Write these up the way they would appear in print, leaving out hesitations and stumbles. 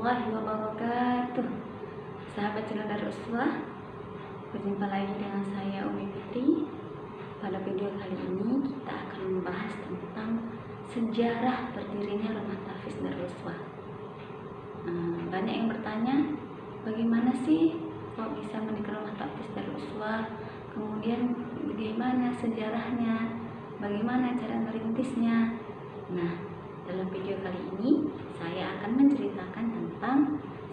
warahmatullahi wabarakatuh. Sahabat channel Darul Uswah, berjumpa lagi dengan saya Umi Fitri. Pada video kali ini kita akan membahas tentang sejarah berdirinya Rumah Tahfiz Darul Uswah. Banyak yang bertanya, bagaimana sih kok bisa mendirikan Rumah Tahfiz Darul Uswah? Kemudian bagaimana sejarahnya? Bagaimana cara merintisnya? Nah, dalam video kali ini saya akan menceritakan tentang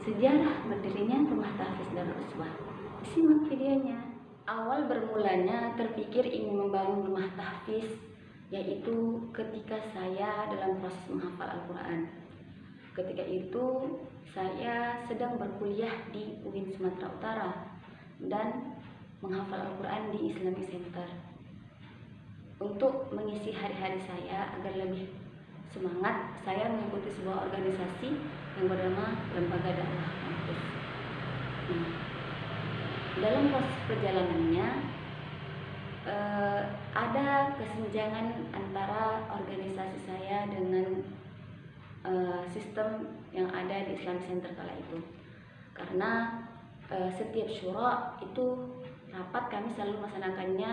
sejarah berdirinya Rumah Tahfiz Darul Uswah. Simak videonya. Awal bermulanya terpikir ingin membangun rumah tahfiz, yaitu ketika saya dalam proses menghafal Al-Quran. Ketika itu saya sedang berkuliah di UIN Sumatera Utara dan menghafal Al-Quran di Islamic Center. Untuk mengisi hari-hari saya agar lebih semangat, saya mengikuti sebuah organisasi yang bernama Lembaga Dakwah Kampus. Dalam proses perjalanannya ada kesenjangan antara organisasi saya dengan sistem yang ada di Islamic Center kala itu, karena setiap syura itu rapat kami selalu melaksanakannya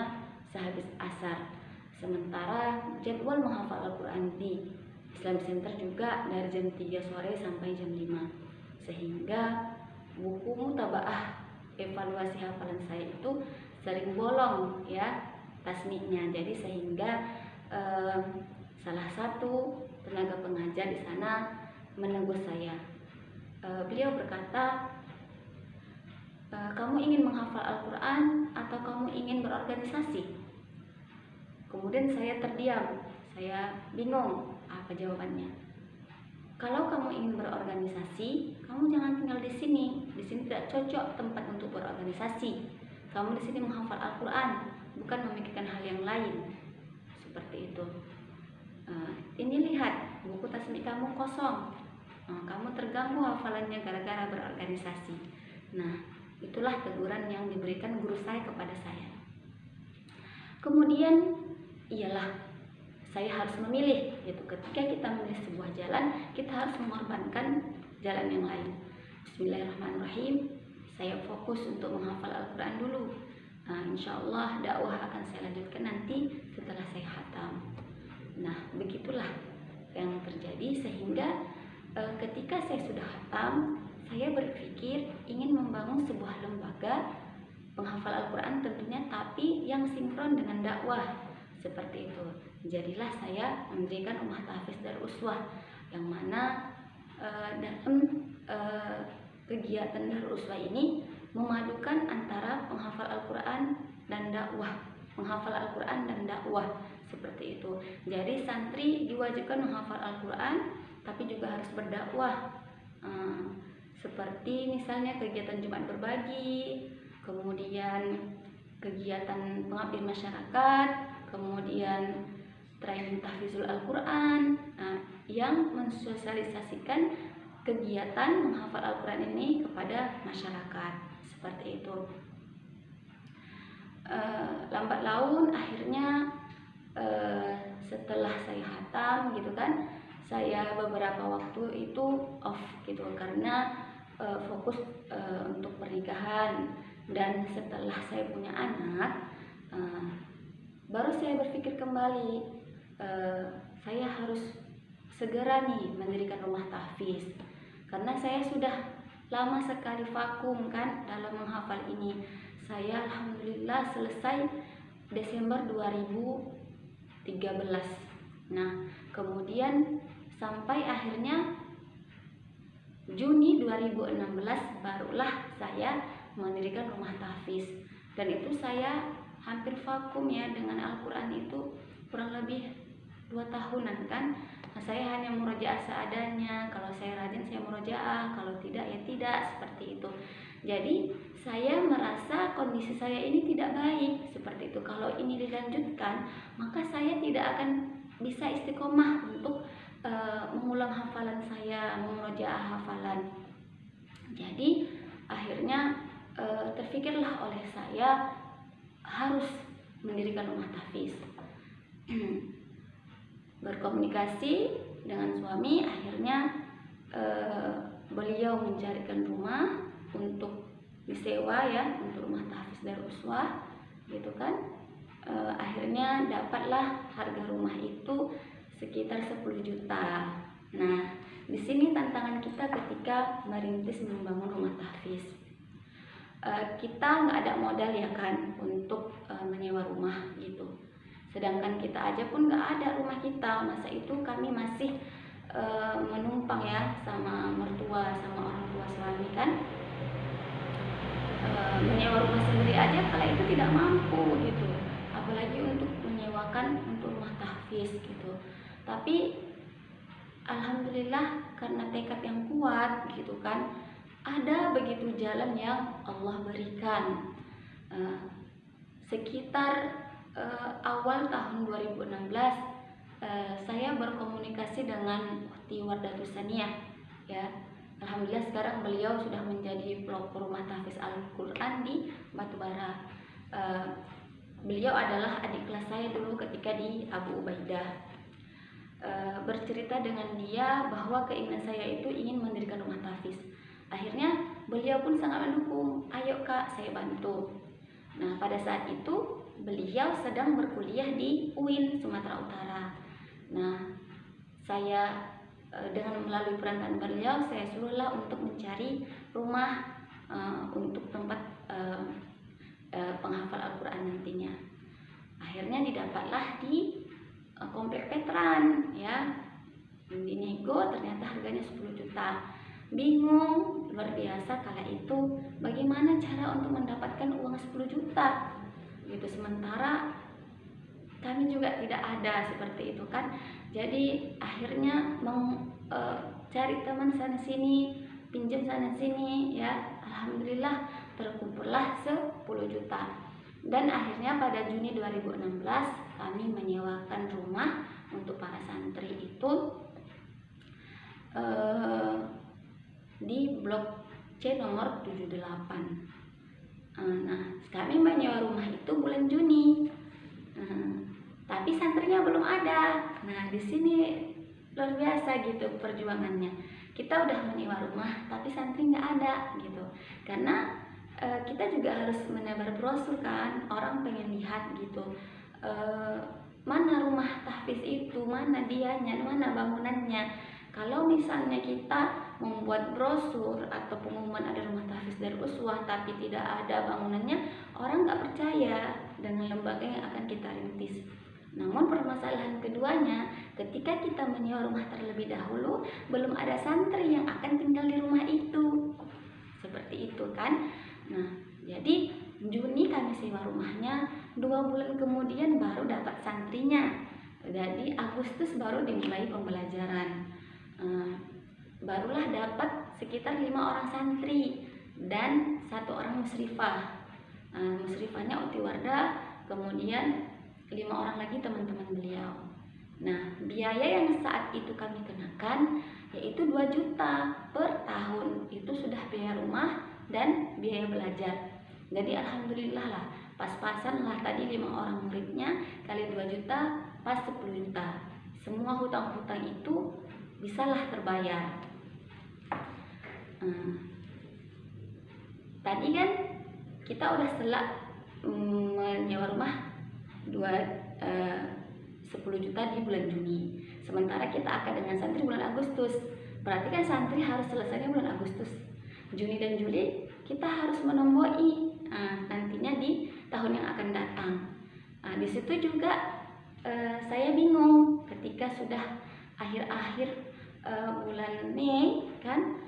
sehabis asar, sementara jadwal menghafal Al-Quran di Islamic Center juga dari jam 3 sore sampai jam 5, sehingga buku mutabaah evaluasi hafalan saya itu sering bolong ya tasniknya. Jadi sehingga salah satu tenaga pengajar di sana menegur saya. Beliau berkata, kamu ingin menghafal Al-Quran atau kamu ingin berorganisasi? Kemudian saya terdiam, saya bingung apa jawabannya. Kalau kamu ingin berorganisasi, kamu jangan tinggal di sini. Di sini tidak cocok tempat untuk berorganisasi. Kamu di sini menghafal Al-Quran, bukan memikirkan hal yang lain. Seperti itu. Ini lihat, buku tasmik kamu kosong. Kamu terganggu hafalannya gara-gara berorganisasi. Nah, itulah teguran yang diberikan guru saya kepada saya. Kemudian, ialah saya harus memilih, yaitu ketika kita memilih sebuah jalan, kita harus mengorbankan jalan yang lain. Bismillahirrahmanirrahim. Saya fokus untuk menghafal Al-Quran dulu. Insya Allah dakwah akan saya lanjutkan nanti setelah saya khatam. Nah, begitulah yang terjadi, sehingga ketika saya sudah khatam, saya berpikir ingin membangun sebuah lembaga penghafal Al-Quran tentunya, tapi yang sinkron dengan dakwah. Seperti itu. Jadilah saya mendirikan Rumah Tahfiz Darul Uswah, yang mana dalam kegiatan Darul Uswah ini memadukan antara penghafal Al-Quran dan dakwah. Menghafal Al-Quran dan dakwah, seperti itu. Jadi santri diwajibkan menghafal Al-Quran, tapi juga harus berdakwah. Seperti misalnya kegiatan Jumat berbagi, kemudian kegiatan pengabdian masyarakat, kemudian training tahfizul Al-Quran, yang mensosialisasikan kegiatan menghafal Al-Quran ini kepada masyarakat. Seperti itu. Lambat laun akhirnya setelah saya khatam gitu kan, saya beberapa waktu itu off gitu karena fokus untuk pernikahan. Dan setelah saya punya anak, baru saya berpikir kembali, saya harus segera nih mendirikan rumah tahfiz, karena saya sudah lama sekali vakum kan dalam menghafal ini. Saya alhamdulillah selesai Desember 2013. Nah, kemudian sampai akhirnya Juni 2016 barulah saya mendirikan rumah tahfiz. Dan itu saya hampir vakum ya dengan Al-Quran itu kurang lebih 2 tahunan kan. Nah, saya hanya murojaah seadanya. Kalau saya rajin saya murojaah, kalau tidak ya tidak, seperti itu. Jadi saya merasa kondisi saya ini tidak baik seperti itu. Kalau ini dilanjutkan, maka saya tidak akan bisa istiqomah untuk mengulang hafalan saya, memurojaah hafalan. Jadi akhirnya terfikirlah oleh saya harus mendirikan rumah tahfiz. Berkomunikasi dengan suami, akhirnya beliau mencarikan rumah untuk disewa ya, untuk rumah tahfiz Darul Uswah gitu kan. Akhirnya dapatlah harga rumah itu sekitar 10 juta. Nah, di sini tantangan kita ketika merintis membangun rumah tahfiz. Kita nggak ada modal ya kan untuk menyewa rumah gitu. Sedangkan kita aja pun nggak ada rumah kita. Masa itu kami masih menumpang ya sama mertua, sama orang tua suami kan. Menyewa rumah sendiri aja kala itu tidak mampu gitu, apalagi untuk menyewakan untuk rumah tahfiz gitu. Tapi alhamdulillah karena tekad yang kuat gitu kan, ada begitu jalan yang Allah berikan. Sekitar awal tahun 2016 saya berkomunikasi dengan Ukti Wardatus Saniyah ya. Alhamdulillah sekarang beliau sudah menjadi pelopor rumah tahfiz Al-Quran di Batubara. Beliau adalah adik kelas saya dulu ketika di Abu Ubaidah. Bercerita dengan dia bahwa keinginan saya itu ingin mendirikan rumah tahfiz. Akhirnya beliau pun sangat mendukung, ayo kak saya bantu. Nah pada saat itu beliau sedang berkuliah di UIN Sumatera Utara. Nah saya dengan melalui perantaraan beliau saya suruhlah untuk mencari rumah untuk tempat penghafal Al-Quran nantinya. Akhirnya didapatlah di Komplek Petran ya. Dinego ternyata harganya 10 juta. Bingung luar biasa kala itu bagaimana cara untuk mendapatkan uang 10 juta gitu, sementara kami juga tidak ada seperti itu kan. Jadi akhirnya cari teman sana sini, pinjam sana sini ya. Alhamdulillah terkumpullah 10 juta. Dan akhirnya pada Juni 2016 kami menyewakan rumah untuk para santri itu di Blok C nomor 78. Nah, kami menyewa rumah itu bulan Juni. Tapi santrinya belum ada. Nah, di sini luar biasa gitu perjuangannya. Kita udah menyewa rumah, tapi santri nggak ada gitu. Karena kita juga harus menebar brosur kan, orang pengen lihat gitu. Mana rumah tahfiz itu, mana dianya, mana bangunannya. Kalau misalnya kita membuat brosur atau pengumuman ada rumah tahfiz Darul Uswah tapi tidak ada bangunannya, orang nggak percaya dengan lembaga yang akan kita rintis. Namun permasalahan keduanya, ketika kita menyewa rumah terlebih dahulu, belum ada santri yang akan tinggal di rumah itu. Seperti itu kan. Nah, jadi Juni kami sewa rumahnya, 2 bulan kemudian baru dapat santrinya. Jadi Agustus baru dimulai pembelajaran. Barulah dapat sekitar 5 orang santri dan 1 orang musrifah. Musrifahnya Uti Wardah, kemudian 5 orang lagi teman-teman beliau. Nah, biaya yang saat itu kami kenakan yaitu 2 juta per tahun. Itu sudah biaya rumah dan biaya belajar. Jadi alhamdulillah lah, pas-pasan lah tadi 5 orang muridnya kali 2 juta pas 10 juta. Semua hutang-hutang itu bisalah terbayar. Tadi kan kita udah selak menyewa rumah 10 juta di bulan Juni. Sementara kita akan dengan santri bulan Agustus. Berarti kan santri harus selesainya bulan Agustus. Juni dan Juli kita harus menomboi nantinya di tahun yang akan datang. Di situ juga saya bingung ketika sudah akhir-akhir bulan Mei kan,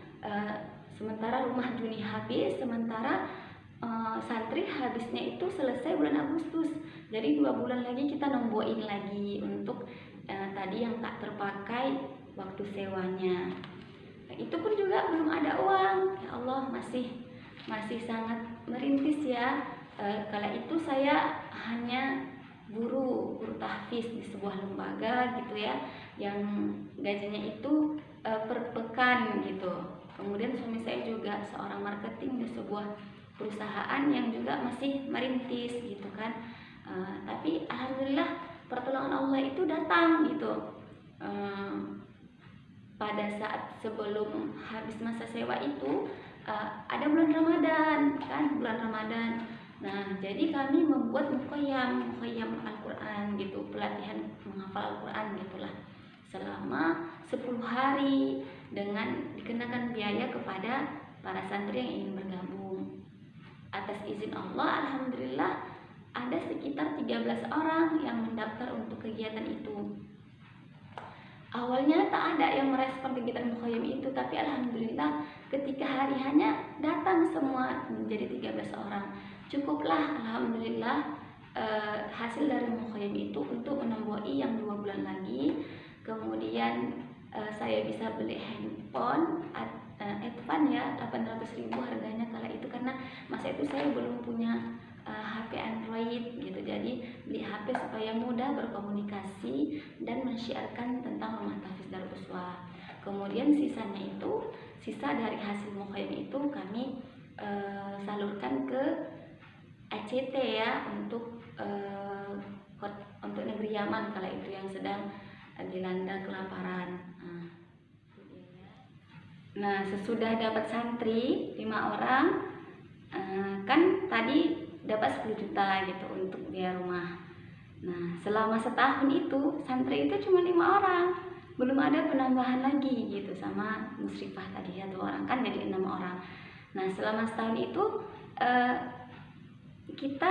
sementara rumah Juni habis, sementara santri habisnya itu selesai bulan Agustus. Jadi 2 bulan lagi kita nomboin lagi untuk tadi yang tak terpakai waktu sewanya. Itu pun juga belum ada uang. Ya Allah, masih sangat merintis ya. Kala itu saya hanya guru tahfiz di sebuah lembaga gitu ya, yang gajinya itu per pekan gitu. Kemudian suami saya juga seorang marketing di sebuah perusahaan yang juga masih merintis gitu kan. Tapi alhamdulillah pertolongan Allah itu datang gitu. pada saat sebelum habis masa sewa itu ada bulan Ramadan kan, bulan Ramadan. Nah, jadi kami membuat mukhayyam Al-Quran gitu, pelatihan menghafal Al-Quran gitulah, selama 10 hari dengan dikenakan biaya kepada para santri yang ingin bergabung. Atas izin Allah, alhamdulillah ada sekitar 13 orang yang mendaftar untuk kegiatan itu. Awalnya tak ada yang merespon kegiatan mukhayyam itu, tapi alhamdulillah ketika hari hanya datang semua menjadi 13 orang. Cukuplah alhamdulillah hasil dari mukhayyam itu untuk menemui yang 2 bulan lagi. Kemudian saya bisa beli handphone Advan ya, 800.000 harganya kala itu, karena masa itu saya belum punya HP Android gitu. Jadi beli HP supaya mudah berkomunikasi dan mensyiarkan tentang Rumah Tahfiz Darul Uswah. Kemudian sisa dari hasil mukhayyam itu kami salurkan ke ACT ya, untuk negeri Yaman kala itu yang sedang dilanda kelaparan. Nah, sesudah dapat santri 5 orang, kan tadi dapat 10 juta gitu untuk biaya rumah. Nah, selama setahun itu santri itu cuma 5 orang, belum ada penambahan lagi gitu, sama musyrifah tadi 1 orang, kan jadi 6 orang. Nah, selama setahun itu kita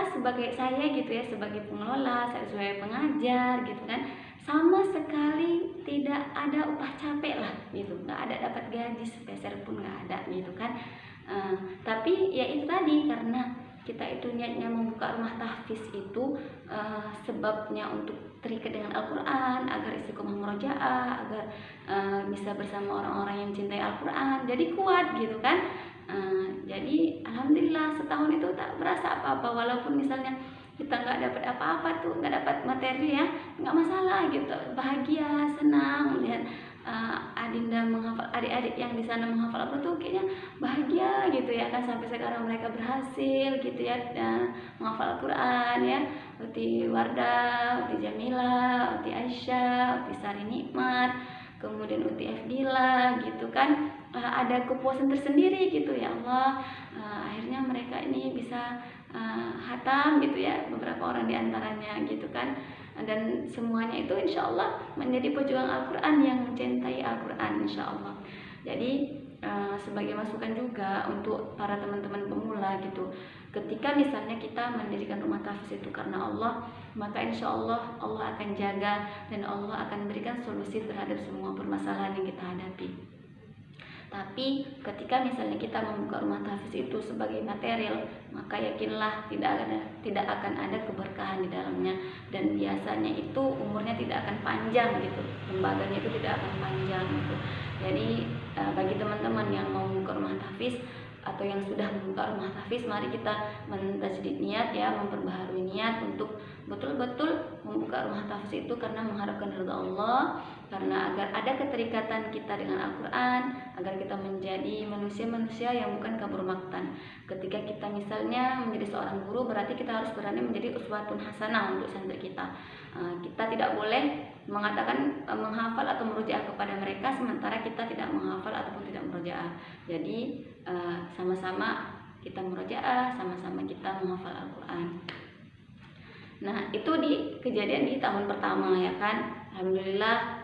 saya gitu ya, sebagai pengelola, saya sebagai pengajar gitu kan, sama sekali tidak ada upah capek lah gitu, nggak ada dapat gaji sepeser pun nggak ada gitu kan. Tapi ya itu tadi, karena kita itu niatnya membuka rumah tahfiz itu sebabnya untuk terikat dengan Al-Quran, agar istiqomah murojaah, agar bisa bersama orang-orang yang cintai Al-Quran, jadi kuat gitu kan. Jadi alhamdulillah setahun itu tak berasa apa-apa, walaupun misalnya kita nggak dapat apa-apa tuh, nggak dapat materi ya, nggak masalah gitu, bahagia, senang melihat adinda menghafal, adik-adik yang di sana menghafal apa tuh kayaknya bahagia gitu ya kan, sampai sekarang mereka berhasil gitu ya menghafal Al-Quran ya, Uti Wardah, Uti Jamila, Uti Aisyah, Uti Sari Nikmat, kemudian Uti Efdila gitu kan. Ada kepuasan tersendiri gitu ya Allah, akhirnya mereka ini bisa hatam gitu ya, beberapa orang diantaranya gitu kan. Dan semuanya itu insya Allah menjadi pejuang Al-Quran yang mencintai Al-Quran insya Allah. Jadi sebagai masukan juga untuk para teman-teman pemula gitu, ketika misalnya kita mendirikan rumah tahfiz itu karena Allah, maka insya Allah Allah akan jaga dan Allah akan berikan solusi terhadap semua permasalahan yang kita hadapi. Tapi ketika misalnya kita membuka rumah tahfiz itu sebagai material, maka yakinlah tidak akan ada keberkahan di dalamnya, dan biasanya itu umurnya tidak akan panjang gitu, lembaganya itu tidak akan panjang gitu. Jadi bagi teman-teman yang mau membuka rumah tahfiz atau yang sudah membuka rumah tahfiz, mari kita mentajdid niat ya, memperbaharui niat untuk betul-betul membuka rumah tahfiz itu karena mengharapkan ridha Allah, karena agar ada keterikatan kita dengan Al-Quran, agar kita menjadi manusia-manusia yang bukan kabur maktan. Ketika kita misalnya menjadi seorang guru, berarti kita harus berani menjadi uswatun hasanah untuk santri kita. Kita tidak boleh mengatakan menghafal atau merujaah kepada mereka sementara kita tidak menghafal ataupun tidak merujaah. Jadi sama-sama kita murojaah, sama-sama kita menghafal Al-Quran. Nah, itu kejadian di tahun pertama ya kan. Alhamdulillah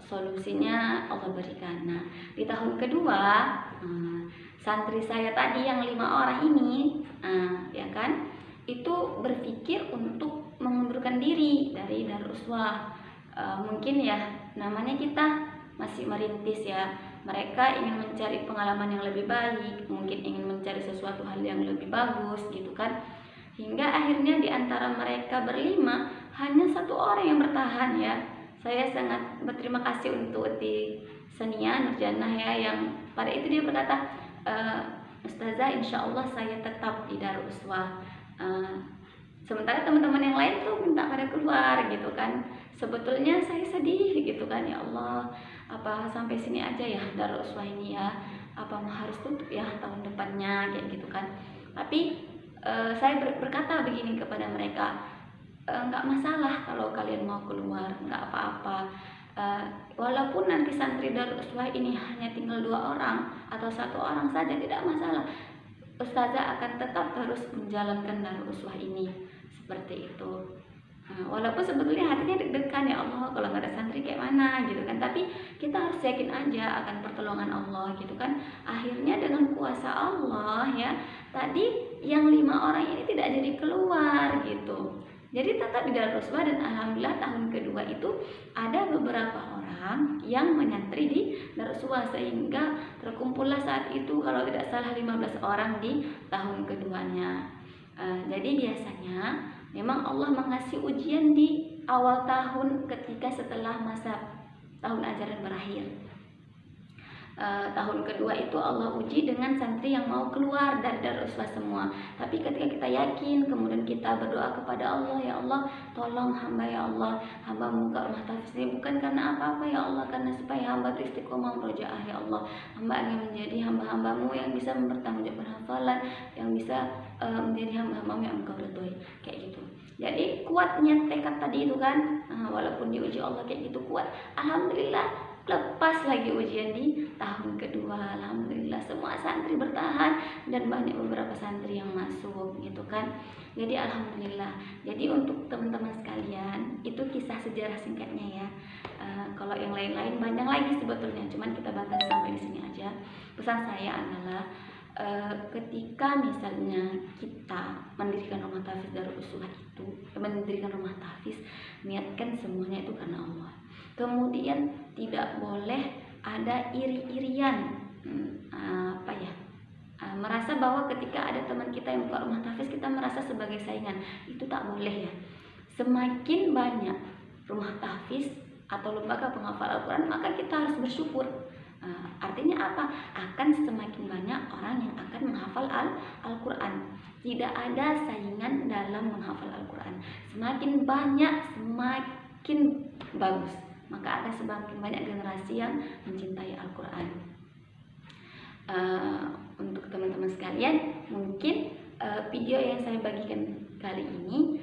solusinya Allah berikan. Nah, di tahun kedua santri saya tadi yang 5 orang ini ya kan, itu berpikir untuk mengundurkan diri dari Darul Uswah. Mungkin ya namanya kita masih merintis ya, mereka ingin mencari pengalaman yang lebih baik, mungkin ingin mencari sesuatu hal yang lebih bagus gitu kan. Hingga akhirnya di antara mereka berlima hanya 1 orang yang bertahan ya. Saya sangat berterima kasih untuk Uti Sania Nurjanah ya, yang pada itu dia berkata, Ustazah insya Allah saya tetap di Darul Uswah. Sementara teman-teman yang lain tuh minta pada keluar gitu kan. Sebetulnya saya sedih gitu kan, ya Allah, apa sampai sini aja ya Darul Uswah ini ya, apa harus tutup ya tahun depannya kayak gitu kan. Tapi saya berkata begini kepada mereka, nggak masalah kalau kalian mau keluar, nggak apa-apa. Walaupun nanti santri Darul Uswah ini hanya tinggal 2 orang atau 1 orang saja, tidak masalah. Ustazah akan tetap terus menjalankan Darul Uswah ini seperti itu. Walaupun sebetulnya hatinya deg-degan, ya Allah kalau nggak ada santri kayak mana gitu kan, tapi kita harus yakin aja akan pertolongan Allah gitu kan. Akhirnya dengan kuasa Allah ya, tadi yang 5 orang ini tidak jadi keluar gitu. Jadi tetap di Darul Uswah, dan alhamdulillah tahun kedua itu ada beberapa orang yang menyantri di Darul Uswah, sehingga terkumpullah saat itu kalau tidak salah 15 orang di tahun keduanya. Jadi biasanya memang Allah mengasih ujian di awal tahun ketika setelah masa tahun ajaran berakhir. Tahun kedua itu Allah uji dengan santri yang mau keluar dari Darul Uswah semua. Tapi ketika kita yakin, kemudian kita berdoa kepada Allah, ya Allah tolong hamba, ya Allah hamba buka rumah tahfiz ini bukan karena apa-apa ya Allah, karena supaya hamba istiqomah murojaah, ya Allah hamba ingin menjadi hamba-hambamu yang bisa mempertanggungjawabkan hafalan, yang bisa menjadi hamba-hambamu yang engkau ridhoi, kayak gitu. Jadi kuatnya tekad tadi itu kan, walaupun diuji Allah kayak gitu kuat, alhamdulillah lepas lagi ujian di tahun kedua. Alhamdulillah semua santri bertahan dan banyak beberapa santri yang masuk gitu kan. Jadi alhamdulillah. Jadi untuk teman-teman sekalian, itu kisah sejarah singkatnya ya. Kalau yang lain-lain banyak lagi sebetulnya, cuman kita batasi sampai di sini aja. Pesan saya adalah ketika misalnya kita mendirikan rumah tahfiz Darul Uswah itu, mendirikan rumah tahfiz, niatkan semuanya itu karena Allah. Kemudian tidak boleh ada iri-irian, merasa bahwa ketika ada teman kita yang buka rumah tahfiz kita merasa sebagai saingan, itu tak boleh ya. Semakin banyak rumah tahfiz atau lembaga penghafal Al-Quran, maka kita harus bersyukur. Artinya apa? Akan semakin banyak orang yang akan menghafal Al-Quran. Tidak ada saingan dalam menghafal Al-Quran. Semakin banyak, semakin bagus. Maka akan semakin banyak generasi yang mencintai Al-Quran. Untuk teman-teman sekalian, mungkin video yang saya bagikan kali ini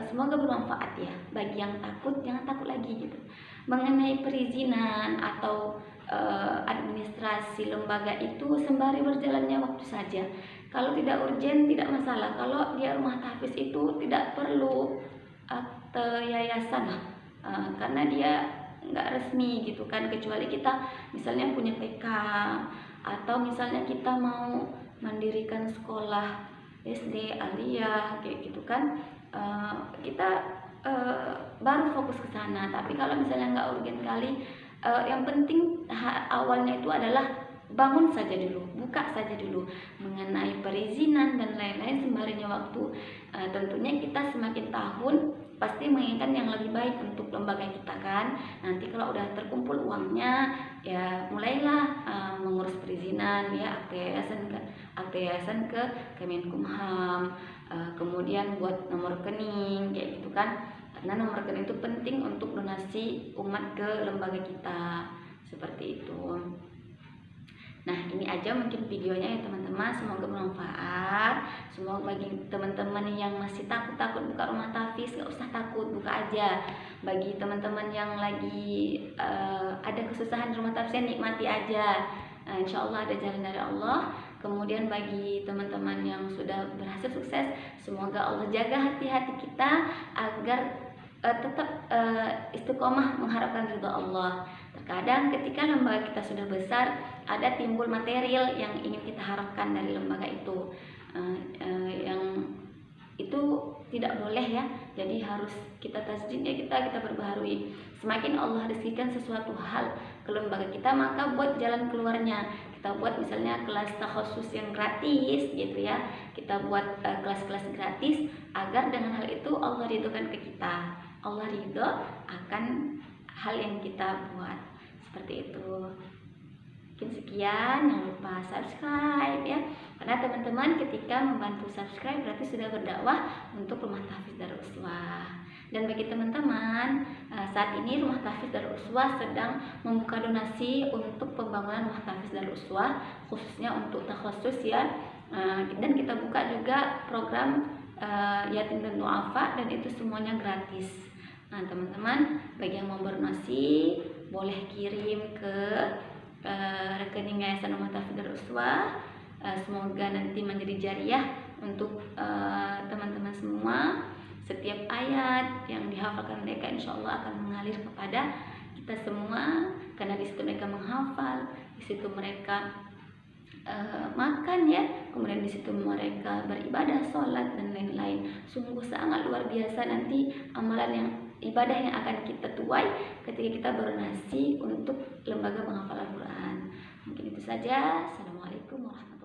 semoga bermanfaat ya. Bagi yang takut, jangan takut lagi gitu. Mengenai perizinan atau administrasi lembaga itu sembari berjalannya waktu saja. Kalau tidak urgen tidak masalah. Kalau dia rumah tahfiz itu tidak perlu akte yayasan lah, karena dia nggak resmi gitu kan, kecuali kita misalnya punya TK atau misalnya kita mau mendirikan sekolah SD aliyah kayak gitu kan, kita baru fokus ke sana. Tapi kalau misalnya nggak urgen kali, yang penting awalnya itu adalah bangun saja dulu, buka saja dulu. Mengenai perizinan dan lain-lain sembarinya waktu. Tentunya kita semakin tahun pasti menginginkan yang lebih baik untuk lembaga kita kan. Nanti kalau udah terkumpul uangnya, ya mulailah mengurus perizinan ya, akte yayasan ke Kemenkumham, kemudian buat nomor rekening kayak gitu kan. Karena nomor rekening itu penting untuk donasi umat ke lembaga kita, seperti itu. Nah ini aja mungkin videonya ya teman-teman, semoga bermanfaat. Semoga bagi teman-teman yang masih takut buka rumah tahfiz, gak usah takut, buka aja. Bagi teman-teman yang lagi ada kesusahan di rumah tahfiz, nikmati aja. Insya Allah ada jalan dari Allah. Kemudian bagi teman-teman yang sudah berhasil sukses, semoga Allah jaga hati-hati kita agar tetap istiqomah mengharapkan ridha Allah. Terkadang ketika lembaga kita sudah besar, ada timbul material yang ingin kita harapkan dari lembaga itu, yang itu tidak boleh ya. Jadi harus kita tasdid ya, kita perbaharui. Semakin Allah rezekikan sesuatu hal ke lembaga kita, maka buat jalan keluarnya. Kita buat misalnya kelas takhusus yang gratis gitu ya. Kita buat kelas-kelas gratis agar dengan hal itu Allah ridhokan ke kita. Allah ridho akan hal yang kita buat, seperti itu. Mungkin sekian, jangan lupa subscribe ya, karena teman-teman ketika membantu subscribe berarti sudah berdakwah untuk rumah tahfiz Darul Uswah. Dan bagi teman-teman, saat ini rumah tahfiz Darul Uswah sedang membuka donasi untuk pembangunan rumah tahfiz Darul Uswah, khususnya untuk takhusus ya. Dan kita buka juga program yatim dan duafa, dan itu semuanya gratis. Nah teman-teman, bagi yang mau berdonasi boleh kirim ke rekening Yayasan Ummah Tafidul Uswah. Semoga nanti menjadi jariah untuk teman-teman semua. Setiap ayat yang dihafalkan mereka insya Allah akan mengalir kepada kita semua, karena di situ mereka menghafal, di situ mereka makan ya, kemudian di situ mereka beribadah, sholat dan lain-lain. Sungguh sangat luar biasa nanti amalan yang ibadah yang akan kita tuai ketika kita berdonasi untuk lembaga penghafal Al-Quran. Mungkin itu saja. Assalamualaikum warahmatullahi wabarakatuh.